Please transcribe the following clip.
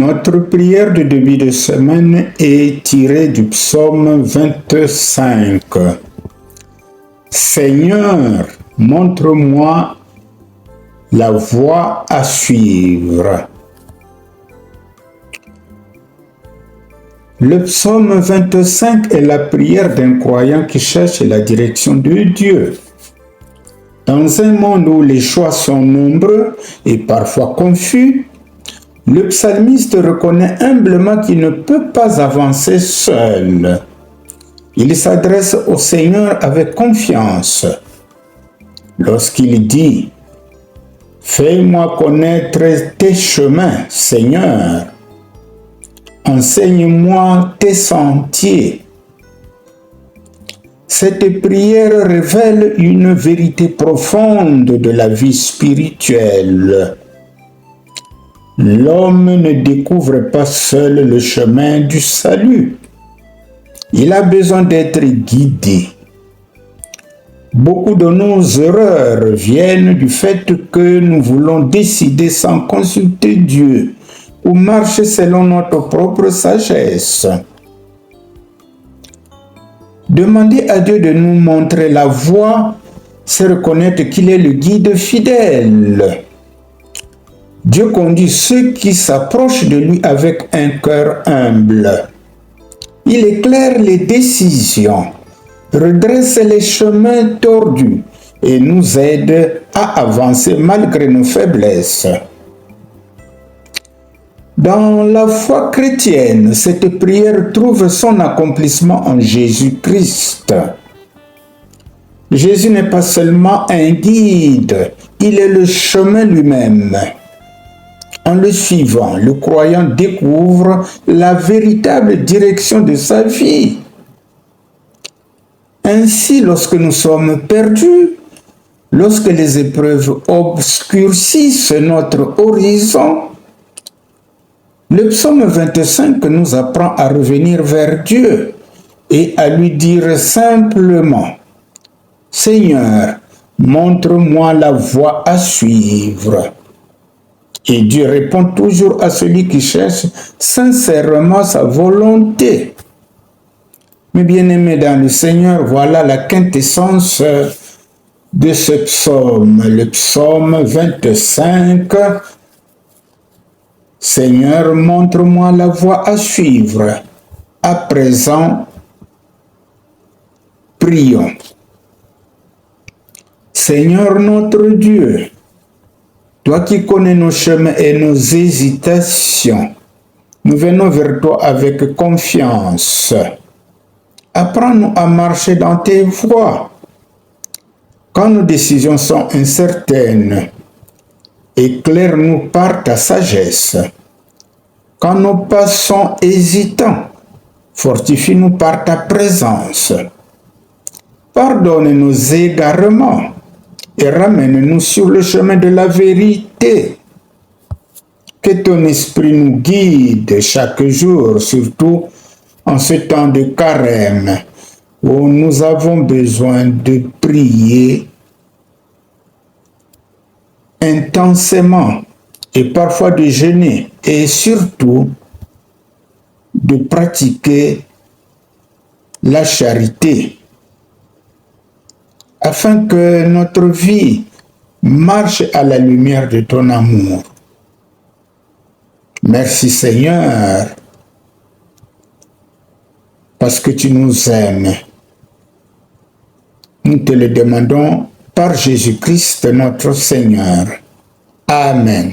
Notre prière de début de semaine est tirée du psaume 25. Seigneur, montre-moi la voie à suivre. Le psaume 25 est la prière d'un croyant qui cherche la direction de Dieu. Dans un monde où les choix sont nombreux et parfois confus, le psalmiste reconnaît humblement qu'il ne peut pas avancer seul. Il s'adresse au Seigneur avec confiance. Lorsqu'il dit « Fais-moi connaître tes chemins, Seigneur. Enseigne-moi tes sentiers. » Cette prière révèle une vérité profonde de la vie spirituelle. L'homme ne découvre pas seul le chemin du salut. Il a besoin d'être guidé. Beaucoup de nos erreurs viennent du fait que nous voulons décider sans consulter Dieu ou marcher selon notre propre sagesse. Demander à Dieu de nous montrer la voie, c'est reconnaître qu'il est le guide fidèle. Dieu conduit ceux qui s'approchent de lui avec un cœur humble. Il éclaire les décisions, redresse les chemins tordus et nous aide à avancer malgré nos faiblesses. Dans la foi chrétienne, cette prière trouve son accomplissement en Jésus-Christ. Jésus n'est pas seulement un guide, il est le chemin lui-même. En le suivant, le croyant découvre la véritable direction de sa vie. Ainsi, lorsque nous sommes perdus, lorsque les épreuves obscurcissent notre horizon, le psaume 25 nous apprend à revenir vers Dieu et à lui dire simplement « Seigneur, montre-moi la voie à suivre ». Et Dieu répond toujours à celui qui cherche sincèrement sa volonté. Mes bien-aimés dans le Seigneur, voilà la quintessence de ce psaume, le psaume 25. Seigneur, montre-moi la voie à suivre. À présent, prions. Seigneur notre Dieu, toi qui connais nos chemins et nos hésitations, nous venons vers toi avec confiance. Apprends-nous à marcher dans tes voies. Quand nos décisions sont incertaines, éclaire-nous par ta sagesse. Quand nos pas sont hésitants, fortifie-nous par ta présence. Pardonne nos égarements et ramène-nous sur le chemin de la vérité. Que ton esprit nous guide chaque jour, surtout en ce temps de carême, où nous avons besoin de prier intensément et parfois de jeûner et surtout de pratiquer la charité afin que notre vie marche à la lumière de ton amour. Merci Seigneur, parce que tu nous aimes. Nous te le demandons par Jésus-Christ notre Seigneur. Amen.